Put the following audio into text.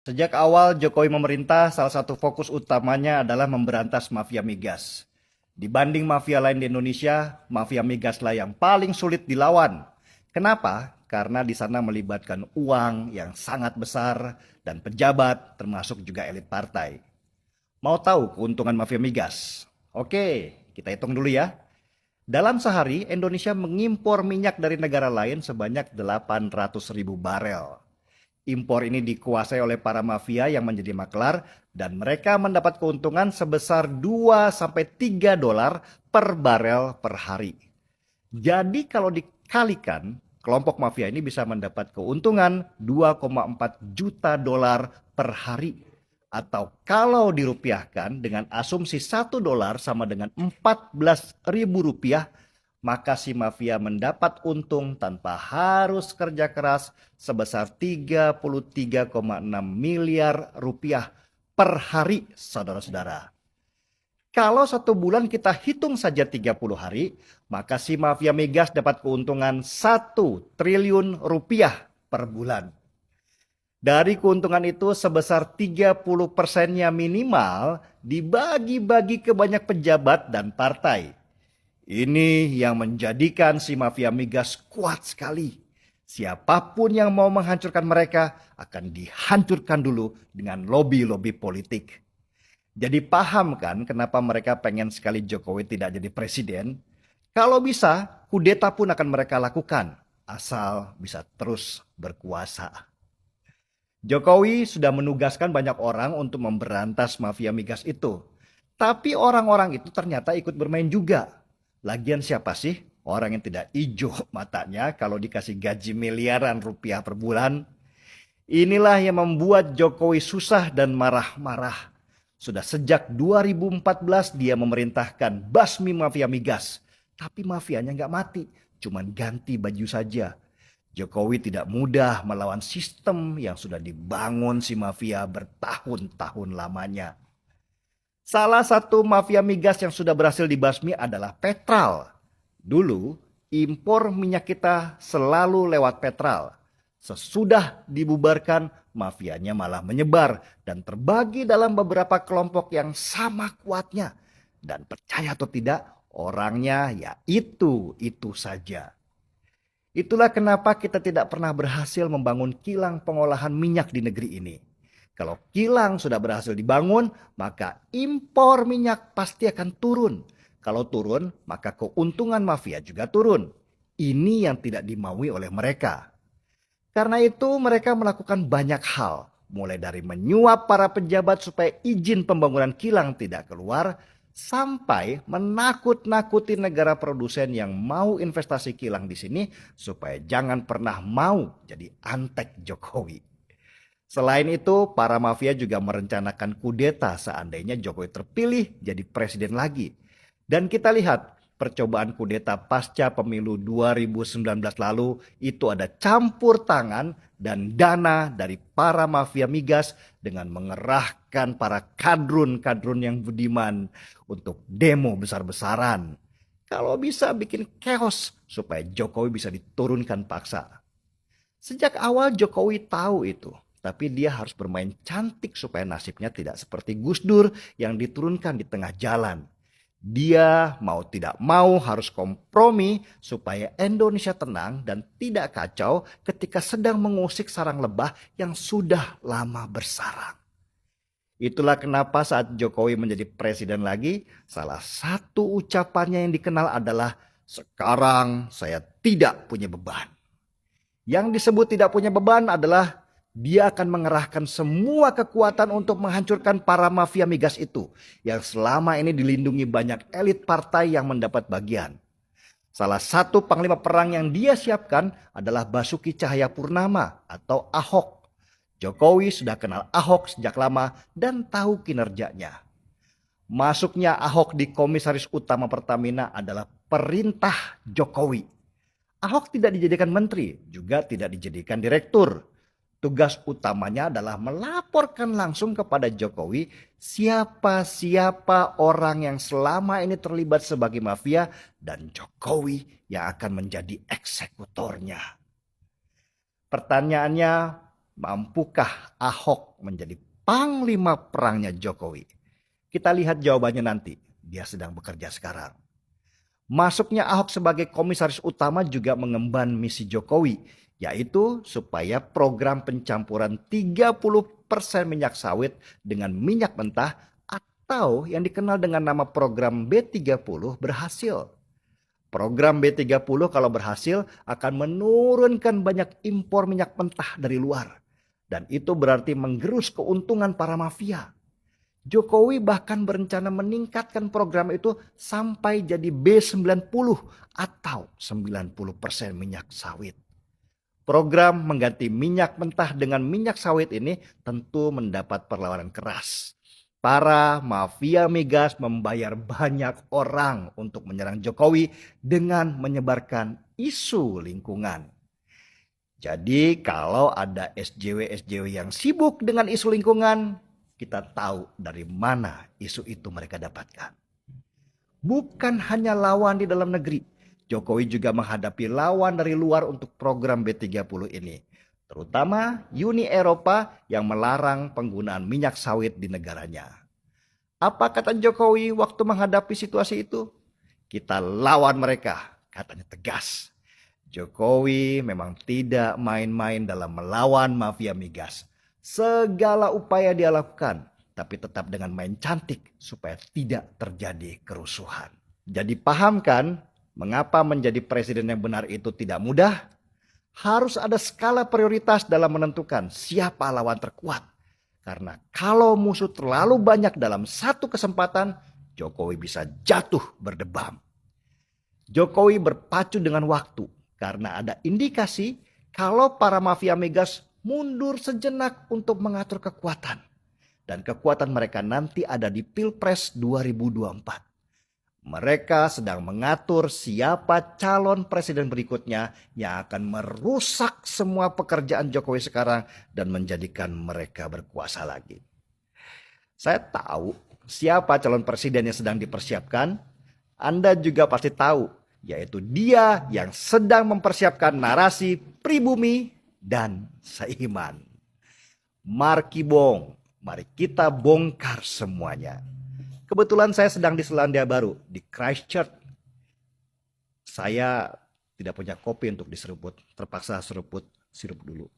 Sejak awal Jokowi memerintah, salah satu fokus utamanya adalah memberantas mafia migas. Dibanding mafia lain di Indonesia, mafia migaslah yang paling sulit dilawan. Kenapa? Karena di sana melibatkan uang yang sangat besar dan pejabat, termasuk juga elit partai. Mau tahu keuntungan mafia migas? Oke, kita hitung dulu ya. Dalam sehari, Indonesia mengimpor minyak dari negara lain sebanyak 800.000 barel. Impor ini dikuasai oleh para mafia yang menjadi maklar dan mereka mendapat keuntungan sebesar 2 sampai 3 dolar per barel per hari. Jadi kalau dikalikan, kelompok mafia ini bisa mendapat keuntungan 2,4 juta dolar per hari. Atau kalau dirupiahkan dengan asumsi 1 dolar sama dengan 14.000 rupiah, maka si mafia mendapat untung tanpa harus kerja keras sebesar 33,6 miliar rupiah per hari, saudara-saudara. Kalau 1 bulan kita hitung saja 30 hari, maka si mafia migas dapat keuntungan 1 triliun rupiah per bulan. Dari keuntungan itu sebesar 30%-nya minimal dibagi-bagi ke banyak pejabat dan partai. Ini yang menjadikan si mafia migas kuat sekali. Siapapun yang mau menghancurkan mereka akan dihancurkan dulu dengan lobi-lobi politik. Jadi paham kan kenapa mereka pengen sekali Jokowi tidak jadi presiden? Kalau bisa, kudeta pun akan mereka lakukan, asal bisa terus berkuasa. Jokowi sudah menugaskan banyak orang untuk memberantas mafia migas itu. Tapi orang-orang itu ternyata ikut bermain juga. Lagian siapa sih orang yang tidak hijau matanya kalau dikasih gaji miliaran rupiah per bulan? Inilah yang membuat Jokowi susah dan marah-marah. Sudah sejak 2014 dia memerintahkan basmi mafia migas. Tapi mafianya nggak mati, cuman ganti baju saja. Jokowi tidak mudah melawan sistem yang sudah dibangun si mafia bertahun-tahun lamanya. Salah satu mafia migas yang sudah berhasil dibasmi adalah Petral. Dulu impor minyak kita selalu lewat Petral. Sesudah dibubarkan, mafianya malah menyebar dan terbagi dalam beberapa kelompok yang sama kuatnya. Dan percaya atau tidak, orangnya ya itu saja. Itulah kenapa kita tidak pernah berhasil membangun kilang pengolahan minyak di negeri ini. Kalau kilang sudah berhasil dibangun, maka impor minyak pasti akan turun. Kalau turun, maka keuntungan mafia juga turun. Ini yang tidak dimaui oleh mereka. Karena itu mereka melakukan banyak hal. Mulai dari menyuap para pejabat supaya izin pembangunan kilang tidak keluar, sampai menakut-nakuti negara produsen yang mau investasi kilang di sini supaya jangan pernah mau jadi antek Jokowi. Selain itu, para mafia juga merencanakan kudeta seandainya Jokowi terpilih jadi presiden lagi. Dan kita lihat percobaan kudeta pasca pemilu 2019 lalu itu ada campur tangan dan dana dari para mafia migas dengan mengerahkan para kadrun-kadrun yang budiman untuk demo besar-besaran. Kalau bisa bikin chaos supaya Jokowi bisa diturunkan paksa. Sejak awal Jokowi tahu itu, tapi dia harus bermain cantik supaya nasibnya tidak seperti Gus Dur yang diturunkan di tengah jalan. Dia mau tidak mau harus kompromi supaya Indonesia tenang dan tidak kacau ketika sedang mengusik sarang lebah yang sudah lama bersarang. Itulah kenapa saat Jokowi menjadi presiden lagi, salah satu ucapannya yang dikenal adalah sekarang saya tidak punya beban. Yang disebut tidak punya beban adalah dia akan mengerahkan semua kekuatan untuk menghancurkan para mafia migas itu yang selama ini dilindungi banyak elit partai yang mendapat bagian. Salah satu panglima perang yang dia siapkan adalah Basuki Cahayapurnama atau Ahok. Jokowi sudah kenal Ahok sejak lama dan tahu kinerjanya. Masuknya Ahok di komisaris utama Pertamina adalah perintah Jokowi. Ahok tidak dijadikan menteri, juga tidak dijadikan direktur. Tugas utamanya adalah melaporkan langsung kepada Jokowi siapa-siapa orang yang selama ini terlibat sebagai mafia dan Jokowi yang akan menjadi eksekutornya. Pertanyaannya, Mampukah Ahok menjadi panglima perangnya Jokowi? Kita lihat jawabannya nanti. Dia sedang bekerja sekarang. Masuknya Ahok sebagai komisaris utama juga mengemban misi Jokowi, yaitu supaya program pencampuran 30% minyak sawit dengan minyak mentah atau yang dikenal dengan nama program B30 berhasil. Program B30 kalau berhasil akan menurunkan banyak impor minyak mentah dari luar. Dan itu berarti menggerus keuntungan para mafia. Jokowi bahkan berencana meningkatkan program itu sampai jadi B90 atau 90% minyak sawit. Program mengganti minyak mentah dengan minyak sawit ini tentu mendapat perlawanan keras. Para mafia migas membayar banyak orang untuk menyerang Jokowi dengan menyebarkan isu lingkungan. Jadi kalau ada SJW-SJW yang sibuk dengan isu lingkungan, kita tahu dari mana isu itu mereka dapatkan. Bukan hanya lawan di dalam negeri, Jokowi juga menghadapi lawan dari luar untuk program B30 ini. Terutama Uni Eropa yang melarang penggunaan minyak sawit di negaranya. Apa kata Jokowi waktu menghadapi situasi itu? Kita lawan mereka, katanya tegas. Jokowi memang tidak main-main dalam melawan mafia migas. Segala upaya dia lakukan, tapi tetap dengan main cantik supaya tidak terjadi kerusuhan. Jadi paham kan mengapa menjadi presiden yang benar itu tidak mudah? Harus ada skala prioritas dalam menentukan siapa lawan terkuat. Karena kalau musuh terlalu banyak dalam satu kesempatan, Jokowi bisa jatuh berdebam. Jokowi berpacu dengan waktu karena ada indikasi kalau para mafia migas mundur sejenak untuk mengatur kekuatan. Dan kekuatan mereka nanti ada di Pilpres 2024. Mereka sedang mengatur siapa calon presiden berikutnya yang akan merusak semua pekerjaan Jokowi sekarang dan menjadikan mereka berkuasa lagi. Saya tahu siapa calon presiden yang sedang dipersiapkan. Anda juga pasti tahu, yaitu dia yang sedang mempersiapkan narasi pribumi dan seiman. Markibong, mari kita bongkar semuanya. Kebetulan saya sedang di Selandia Baru, di Christchurch. Saya tidak punya kopi untuk diseruput, terpaksa seruput sirup dulu.